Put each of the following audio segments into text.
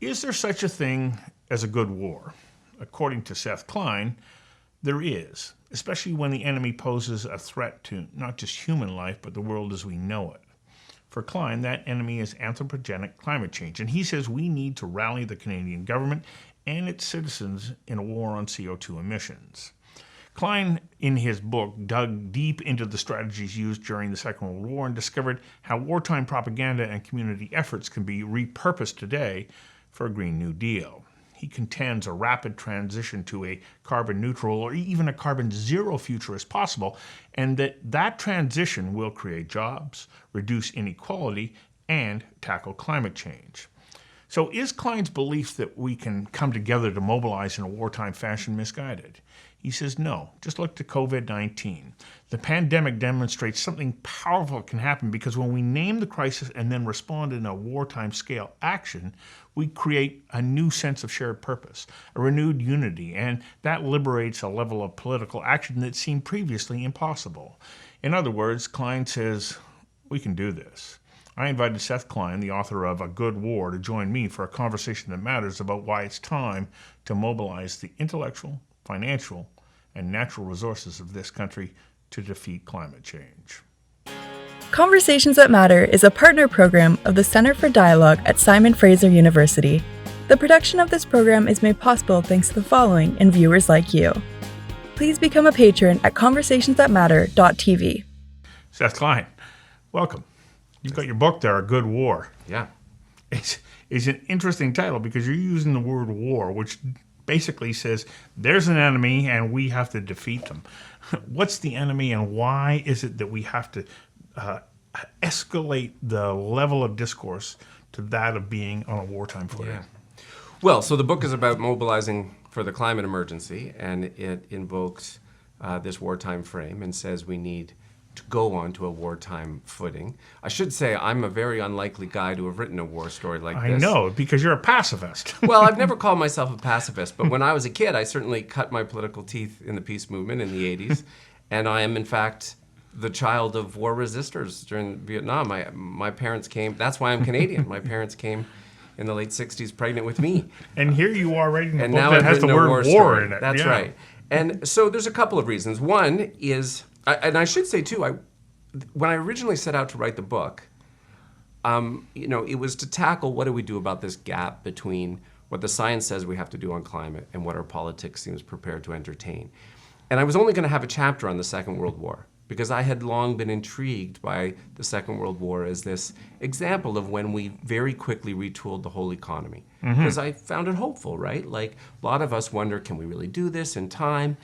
Is there such a thing as a good war? According to Seth Klein, there is, especially when the enemy poses a threat to not just human life, but the world as we know it. For Klein, that enemy is anthropogenic climate change, and he says we need to rally the Canadian government and its citizens in a war on CO2 emissions. Klein, in his book, dug deep into the strategies used during the Second World War and discovered how wartime propaganda and community efforts can be repurposed today for a Green New Deal. He contends a rapid transition to a carbon neutral or even a carbon zero future is possible, and that transition will create jobs, reduce inequality, and tackle climate change. So is Klein's belief that we can come together to mobilize in a wartime fashion misguided? He says no. Just look to COVID-19. The pandemic demonstrates something powerful can happen because when we name the crisis and then respond in a wartime-scale action, we create a new sense of shared purpose, a renewed unity, and that liberates a level of political action that seemed previously impossible. In other words, Klein says, we can do this. I invited Seth Klein, the author of A Good War, to join me for a conversation that matters about why it's time to mobilize the intellectual, financial, and natural resources of this country to defeat climate change. Conversations That Matter is a partner program of the Center for Dialogue at Simon Fraser University. The production of this program is made possible thanks to the following and viewers like you. Please become a patron at conversationsthatmatter.tv. Seth Klein, welcome. You've got your book there, A Good War. Yeah. It's an interesting title because you're using the word war, which basically says there's an enemy and we have to defeat them. What's the enemy and why is it that we have to escalate the level of discourse to that of being on a wartime footing? Yeah. Well, so the book is about mobilizing for the climate emergency, and it invokes this wartime frame and says we need to go on to a wartime footing. I should say I'm a very unlikely guy to have written a war story like this. I know, because you're a pacifist. Well, I've never called myself a pacifist, but when I was a kid, I certainly cut my political teeth in the peace movement in the 80s, and I am, in fact, the child of war resistors during Vietnam. My parents came, that's why I'm Canadian. My parents came in the late 60s pregnant with me. And here you are writing a and book now that I've has the written a word war story. in it. That's yeah. right. And so there's a couple of reasons. One is, and I should say too, when I originally set out to write the book, it was to tackle what do we do about this gap between what the science says we have to do on climate and what our politics seems prepared to entertain. And I was only going to have a chapter on the Second World War because I had long been intrigued by the Second World War as this example of when we very quickly retooled the whole economy. Because I found it hopeful, right? Like a lot of us wonder, can we really do this in time?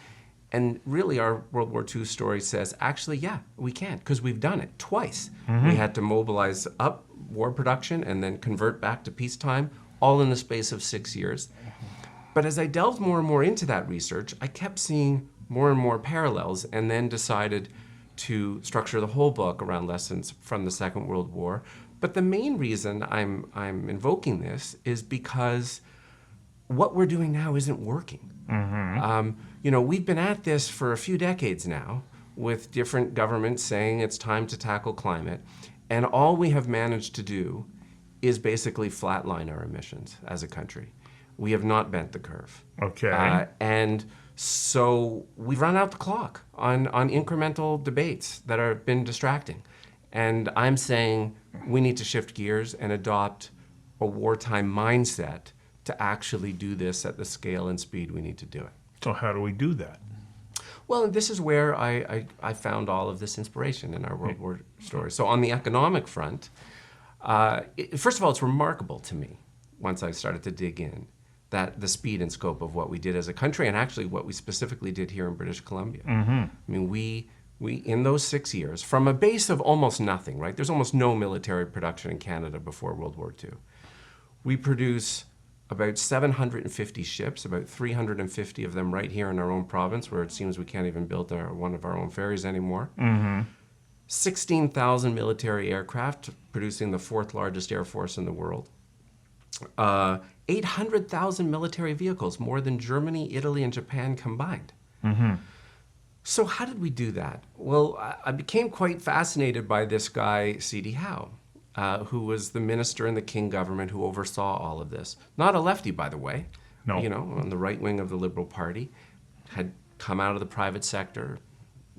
And really our World War II story says, actually, yeah, we can, because we've done it twice. We had to mobilize up war production and then convert back to peacetime, all in the space of 6 years. But as I delved more and more into that research, I kept seeing more and more parallels and then decided to structure the whole book around lessons from the Second World War. But the main reason I'm invoking this is because what we're doing now isn't working. We've been at this for a few decades now with different governments saying it's time to tackle climate, and all we have managed to do is basically flatline our emissions as a country. We have not bent the curve. Okay. And so we've run out the clock on incremental debates that have been distracting. And I'm saying we need to shift gears and adopt a wartime mindset to actually do this at the scale and speed we need to do it. So how do we do that? Well, this is where I found all of this inspiration in our World War story. So on the economic front, first of all, it's remarkable to me, once I started to dig in, that the speed and scope of what we did as a country and actually what we specifically did here in British Columbia. I mean, we in those 6 years, from a base of almost nothing, right? There's almost no military production in Canada before World War II. We produce about 750 ships, about 350 of them right here in our own province, where it seems we can't even build one of our own ferries anymore. 16,000 military aircraft, producing the fourth largest air force in the world. 800,000 military vehicles, more than Germany, Italy, and Japan combined. So how did we do that? Well, I became quite fascinated by this guy, C.D. Howe. who was the minister in the King government who oversaw all of this. Not a lefty, by the way. No. You know, on the right wing of the Liberal Party, had come out of the private sector,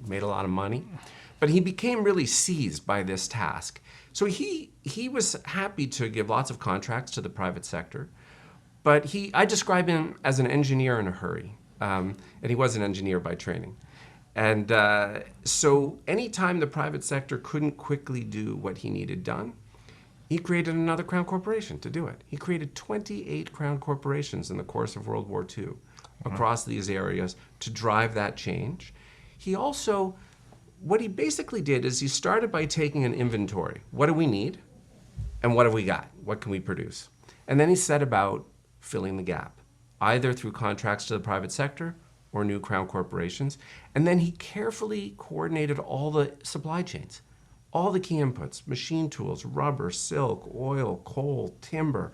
made a lot of money. But he became really seized by this task. So he was happy to give lots of contracts to the private sector. But I describe him as an engineer in a hurry. And he was an engineer by training. And so anytime the private sector couldn't quickly do what he needed done, he created another crown corporation to do it. He created 28 crown corporations in the course of World War II across these areas to drive that change. He also, what he basically did is he started by taking an inventory. What do we need? And what have we got? What can we produce? And then he set about filling the gap, either through contracts to the private sector or new crown corporations. And then he carefully coordinated all the supply chains, all the key inputs, machine tools, rubber, silk, oil, coal, timber.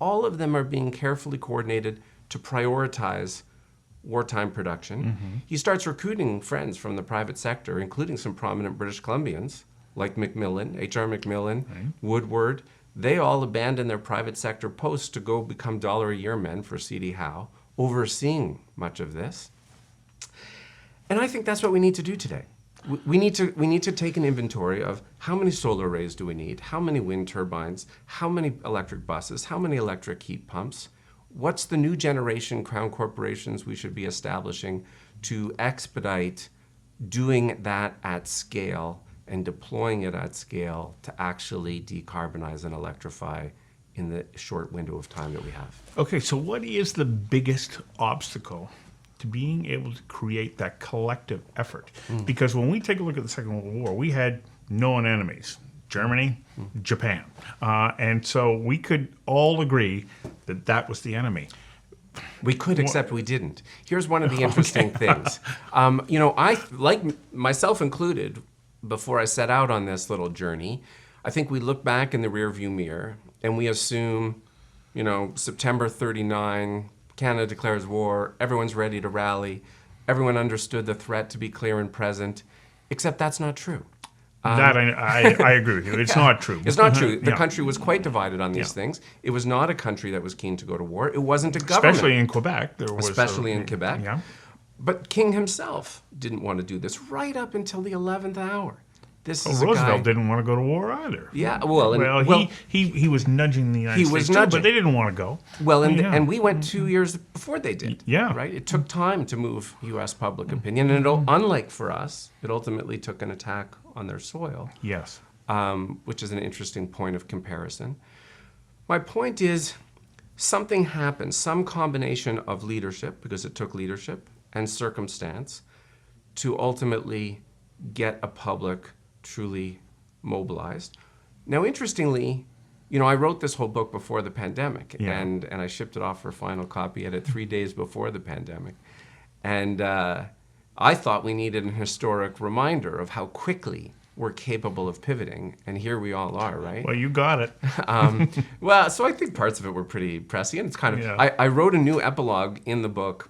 All of them are being carefully coordinated to prioritize wartime production. He starts recruiting friends from the private sector, including some prominent British Columbians like Macmillan, H.R. Macmillan, Woodward. They all abandoned their private sector posts to go become dollar-a-year men for C.D. Howe, overseeing much of this. And I think that's what we need to do today. We need to take an inventory of how many solar arrays do we need, how many wind turbines, how many electric buses, how many electric heat pumps. What's the new generation crown corporations we should be establishing to expedite doing that at scale and deploying it at scale to actually decarbonize and electrify in the short window of time that we have. Okay, so what is the biggest obstacle to being able to create that collective effort? Because when we take a look at the Second World War, we had known enemies, Germany, Japan. And so we could all agree that that was the enemy. We could, except we didn't. Here's one of the interesting things. I, like myself included, before I set out on this little journey, I think we look back in the rearview mirror and we assume, September 39, Canada declares war, everyone's ready to rally, everyone understood the threat to be clear and present, except that's not true. That I agree with you. It's not true. It's not true. The country was quite divided on these things. It was not a country that was keen to go to war. It wasn't a government. Especially in Quebec. Especially in Quebec. Yeah. But King himself didn't want to do this right up until the 11th hour. Roosevelt didn't want to go to war either. Yeah, he was nudging the United States too, but they didn't want to go. Well, and we went 2 years before they did. Yeah. Right? It took time to move U.S. public opinion, and unlike for us, it ultimately took an attack on their soil. Yes. Which is an interesting point of comparison. My point is, something happened, some combination of leadership, because it took leadership, and circumstance, to ultimately get a public truly mobilized. Now, interestingly, I wrote this whole book before the pandemic, and I shipped it off for final copy at it 3 days before the pandemic. And I thought we needed an historic reminder of how quickly we're capable of pivoting, and here we all are, right? Well, you got it. So I think parts of it were pretty prescient. It's kind of, Yeah. I wrote a new epilogue in the book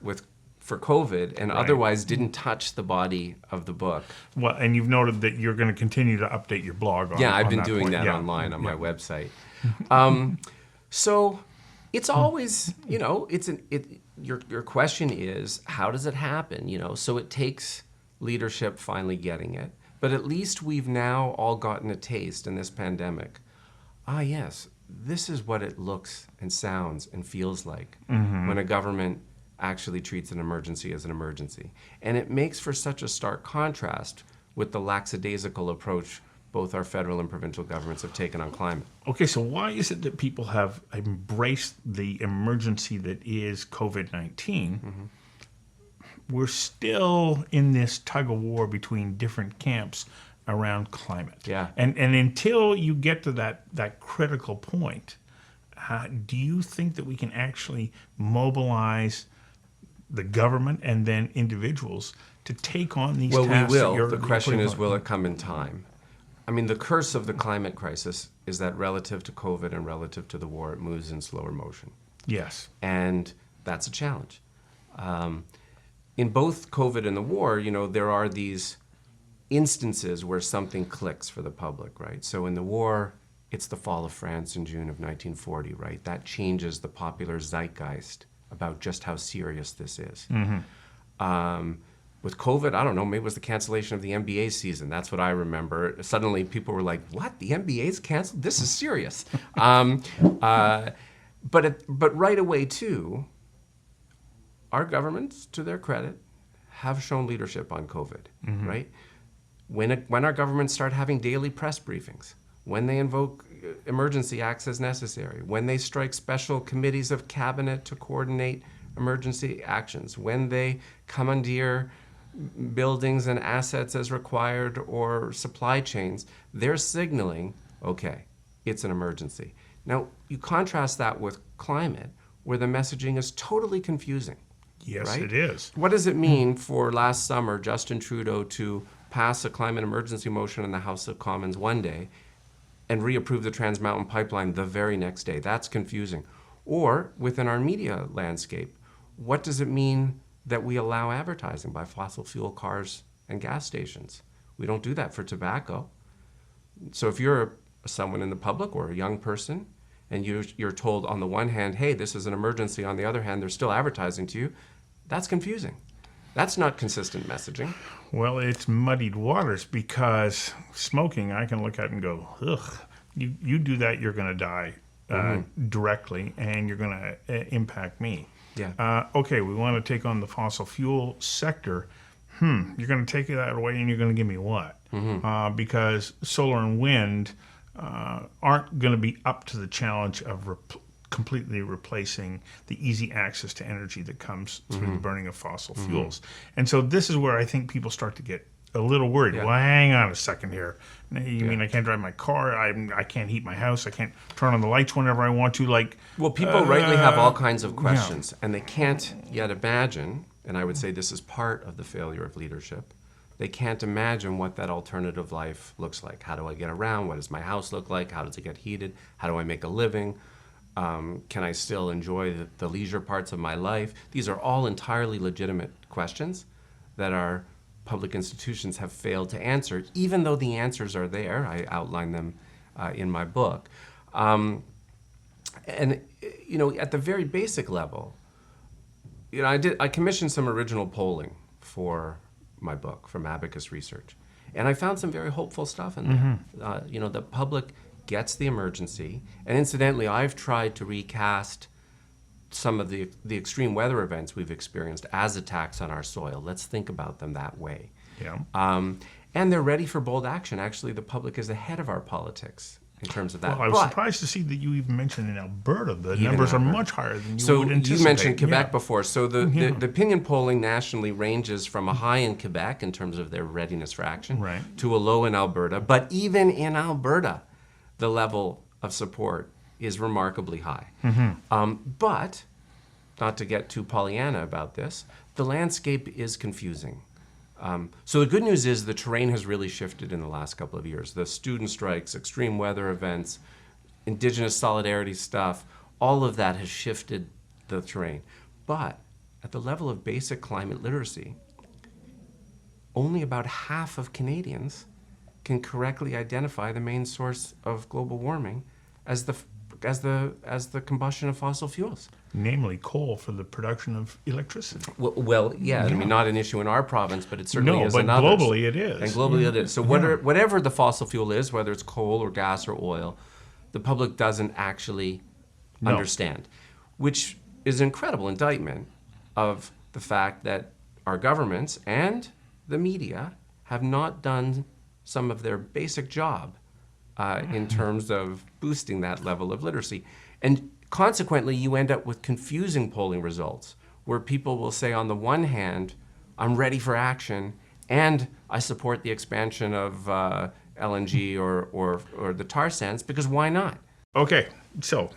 for COVID, and otherwise didn't touch the body of the book. Well, and you've noted that you're going to continue to update your blog on I've been that doing point. that online on my website. So it's always, your question is, how does it happen? So it takes leadership finally getting it, but at least we've now all gotten a taste in this pandemic. Yes, this is what it looks and sounds and feels like when a government actually treats an emergency as an emergency. And it makes for such a stark contrast with the lackadaisical approach both our federal and provincial governments have taken on climate. Okay, so why is it that people have embraced the emergency that is COVID-19? We're still in this tug of war between different camps around climate. Yeah. And until you get to that critical point, do you think that we can actually mobilize the government and then individuals to take on these tasks? Well, we will. That The you're question putting is, on? will it come in time? I mean, the curse of the climate crisis is that relative to COVID and relative to the war, it moves in slower motion. Yes. And that's a challenge. In both COVID and the war, there are these instances where something clicks for the public, right? So in the war, it's the fall of France in June of 1940, right? That changes the popular zeitgeist about just how serious this is. With COVID, I don't know, maybe it was the cancellation of the NBA season. That's what I remember. Suddenly people were like, what, the NBA's canceled? This is serious. But right away, too, our governments, to their credit, have shown leadership on COVID, right? When our governments start having daily press briefings, when they invoke emergency acts as necessary, when they strike special committees of cabinet to coordinate emergency actions, when they commandeer buildings and assets as required or supply chains, they're signaling, okay, it's an emergency. Now, you contrast that with climate, where the messaging is totally confusing. Yes, right? it is. What does it mean for last summer Justin Trudeau to pass a climate emergency motion in the House of Commons one day and reapprove the Trans Mountain Pipeline the very next day? That's confusing. Or within our media landscape, what does it mean that we allow advertising by fossil fuel cars and gas stations? We don't do that for tobacco. So if you're someone in the public or a young person and you're told on the one hand, hey, this is an emergency, on the other hand, they're still advertising to you, that's confusing. That's not consistent messaging. Well, it's muddied waters because smoking, I can look at and go, ugh, you do that, you're going to die directly, and you're going to impact me. Yeah. Okay, we want to take on the fossil fuel sector. You're going to take that away, and you're going to give me what? Because solar and wind aren't going to be up to the challenge of completely replacing the easy access to energy that comes through the burning of fossil fuels. And so this is where I think people start to get a little worried. Yeah. Well, hang on a second here. You mean I can't drive my car? I can't heat my house? I can't turn on the lights whenever I want to? Well, people rightly have all kinds of questions, and they can't yet imagine, and I would say this is part of the failure of leadership, they can't imagine what that alternative life looks like. How do I get around? What does my house look like? How does it get heated? How do I make a living? Can I still enjoy the leisure parts of my life? These are all entirely legitimate questions that our public institutions have failed to answer, even though the answers are there. I outline them in my book. And, at the very basic level, I commissioned some original polling for my book from Abacus Research. And I found some very hopeful stuff in there. The public gets the emergency. And incidentally, I've tried to recast some of the extreme weather events we've experienced as attacks on our soil. Let's think about them that way. Yeah. And they're ready for bold action. Actually, the public is ahead of our politics in terms of that. Well, I was surprised to see that you even mentioned in Alberta the numbers are much higher than you would anticipate. So you mentioned Quebec before. So the opinion polling nationally ranges from a high in Quebec in terms of their readiness for action to a low in Alberta. But even in Alberta, the level of support is remarkably high. But, not to get too Pollyanna about this, the landscape is confusing. So the good news is the terrain has really shifted in the last couple of years. The student strikes, extreme weather events, Indigenous solidarity stuff, all of that has shifted the terrain. But at the level of basic climate literacy, only about half of Canadians can correctly identify the main source of global warming as the combustion of fossil fuels. Namely coal for the production of electricity. Well, yeah. I mean, not an issue in our province, but it certainly is in others. No, but globally it is. And globally it is. So whatever the fossil fuel is, whether it's coal or gas or oil, the public doesn't actually understand, which is an incredible indictment of the fact that our governments and the media have not done some of their basic job in terms of boosting that level of literacy. And consequently, you end up with confusing polling results where people will say, on the one hand, I'm ready for action and I support the expansion of LNG or the tar sands, because why not? Okay, so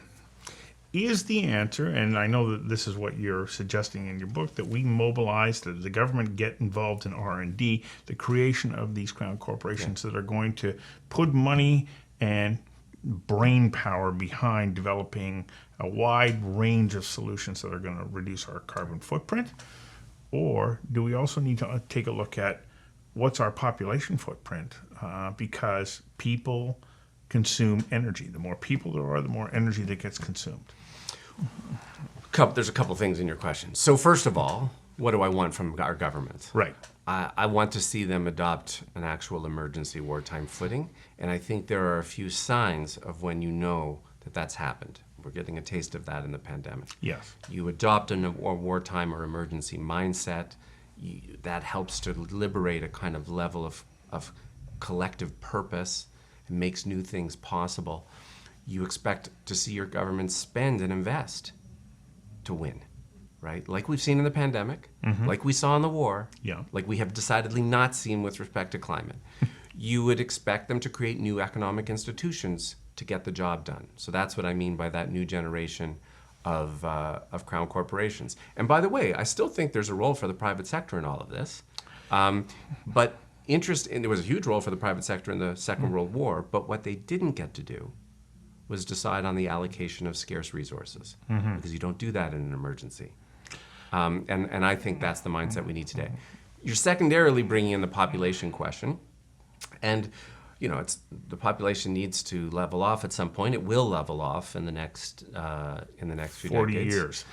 is the answer, and I know that this is what you're suggesting in your book, that we mobilize, that the government get involved in R&D, the creation of these crown corporations that are going to put money and brain power behind developing a wide range of solutions that are going to reduce our carbon footprint? Or do we also need to take a look at what's our population footprint? Because people consume energy. The more people there are, the more energy that gets consumed. There's a couple things in your question. So first of all, what do I want from our government? Right. I want to see them adopt an actual emergency wartime footing, and I think there are a few signs of when you know that that's happened. We're getting a taste of that in the pandemic. Yes. You adopt a wartime or emergency mindset. That helps to liberate a kind of level of collective purpose and makes new things possible. You expect to see your government spend and invest to win, right? Like we've seen in the pandemic, like we saw in the war, like we have decidedly not seen with respect to climate. You would expect them to create new economic institutions to get the job done. So that's what I mean by that new generation of crown corporations. And by the way, I still think there's a role for the private sector in all of this. But there was a huge role for the private sector in the Second World War, but what they didn't get to do was decide on the allocation of scarce resources, because you don't do that in an emergency. And I think that's the mindset we need today. You're secondarily bringing in the population question, and the population needs to level off at some point. It will level off in the next few 40 decades. years.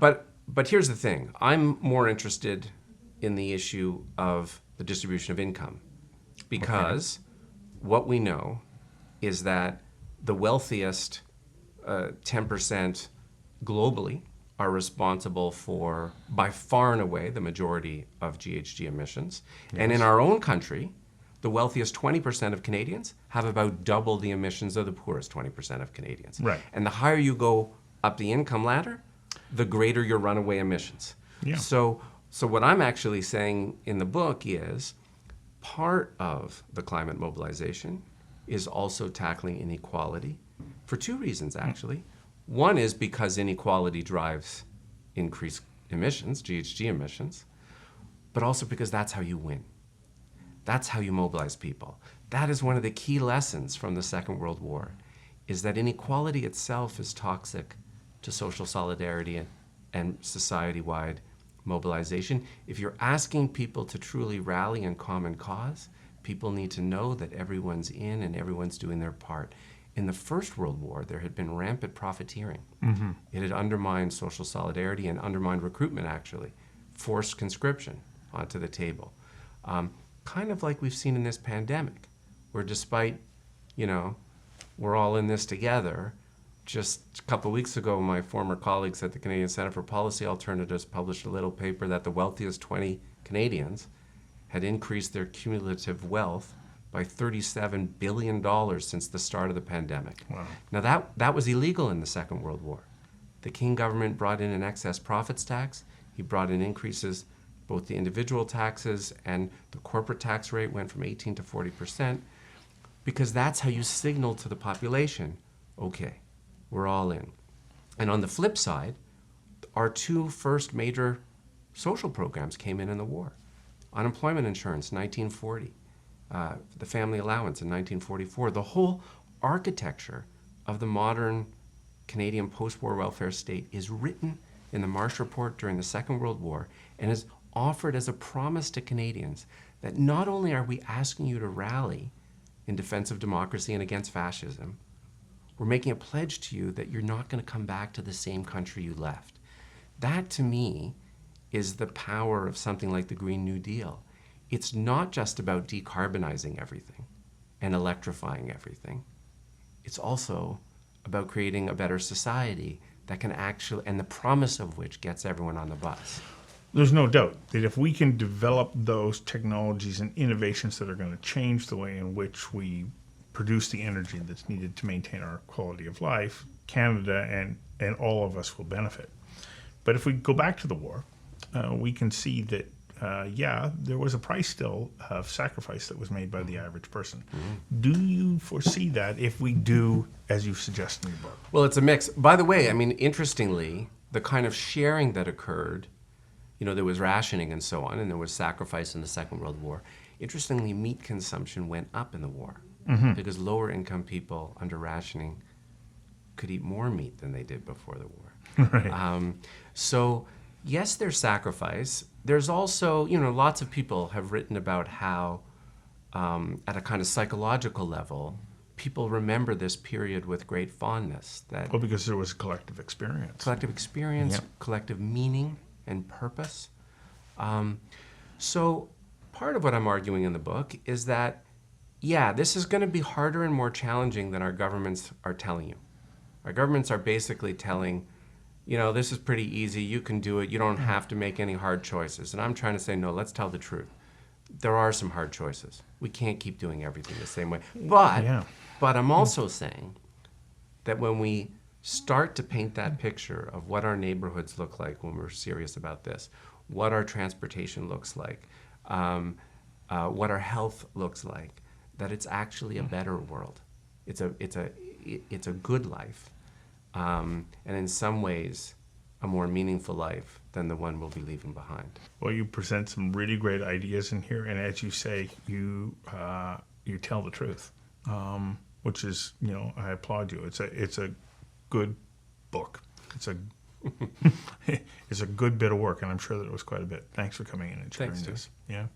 But here's the thing. I'm more interested in the issue of the distribution of income, because what we know is that the wealthiest 10% globally are responsible for, by far and away, the majority of GHG emissions. Yes. And in our own country, the wealthiest 20% of Canadians have about double the emissions of the poorest 20% of Canadians. Right. And the higher you go up the income ladder, the greater your runaway emissions. Yeah. So what I'm actually saying in the book is part of the climate mobilization is also tackling inequality for two reasons, actually. One is because inequality drives increased emissions, GHG emissions, but also because that's how you win. That's how you mobilize people. That is one of the key lessons from the Second World War, is that inequality itself is toxic to social solidarity and society-wide mobilization. If you're asking people to truly rally in common cause, people need to know that everyone's in and everyone's doing their part. In the First World War, there had been rampant profiteering. It had undermined social solidarity and undermined recruitment, actually, forced conscription onto the table. Kind of like we've seen in this pandemic, where despite, we're all in this together, just a couple of weeks ago, my former colleagues at the Canadian Centre for Policy Alternatives published a little paper that the wealthiest 20 Canadians had increased their cumulative wealth by $37 billion since the start of the pandemic. Wow. Now that was illegal in the Second World War. The King government brought in an excess profits tax. He brought in increases, both the individual taxes and the corporate tax rate went from 18 to 40%, because that's how you signal to the population, okay, we're all in. And on the flip side, our two first major social programs came in the war. Unemployment insurance, 1940. The family allowance in 1944. The whole architecture of the modern Canadian post-war welfare state is written in the Marsh Report during the Second World War and is offered as a promise to Canadians that not only are we asking you to rally in defense of democracy and against fascism, we're making a pledge to you that you're not going to come back to the same country you left. That, to me, is the power of something like the Green New Deal. It's not just about decarbonizing everything and electrifying everything. It's also about creating a better society that can actually, and the promise of which gets everyone on the bus. There's no doubt that if we can develop those technologies and innovations that are going to change the way in which we produce the energy that's needed to maintain our quality of life, Canada and all of us will benefit. But if we go back to the war, we can see that, there was a price still of sacrifice that was made by the average person. Do you foresee that if we do, as you suggest in your book? Well, it's a mix. By the way, interestingly, the kind of sharing that occurred, there was rationing and so on, and there was sacrifice in the Second World War. Interestingly, meat consumption went up in the war because lower income people under rationing could eat more meat than they did before the war. Right. So yes, there's sacrifice. There's also, lots of people have written about how at a kind of psychological level, people remember this period with great fondness. That Well, because there was a collective experience. collective experience, Yeah. collective meaning and purpose. So part of what I'm arguing in the book is that, yeah, this is going to be harder and more challenging than our governments are telling you. Our governments are basically telling, this is pretty easy, you can do it, you don't have to make any hard choices. And I'm trying to say, no, let's tell the truth. There are some hard choices. We can't keep doing everything the same way. But I'm also saying that when we start to paint that picture of what our neighborhoods look like when we're serious about this, what our transportation looks like, what our health looks like, that it's actually a better world. It's a good life, and in some ways, a more meaningful life than the one we'll be leaving behind. Well, you present some really great ideas in here, and as you say, you tell the truth, which is, I applaud you. It's a good book. It's a good bit of work, and I'm sure that it was quite a bit. Thanks for coming in and sharing Thanks, Stu. this. Yeah.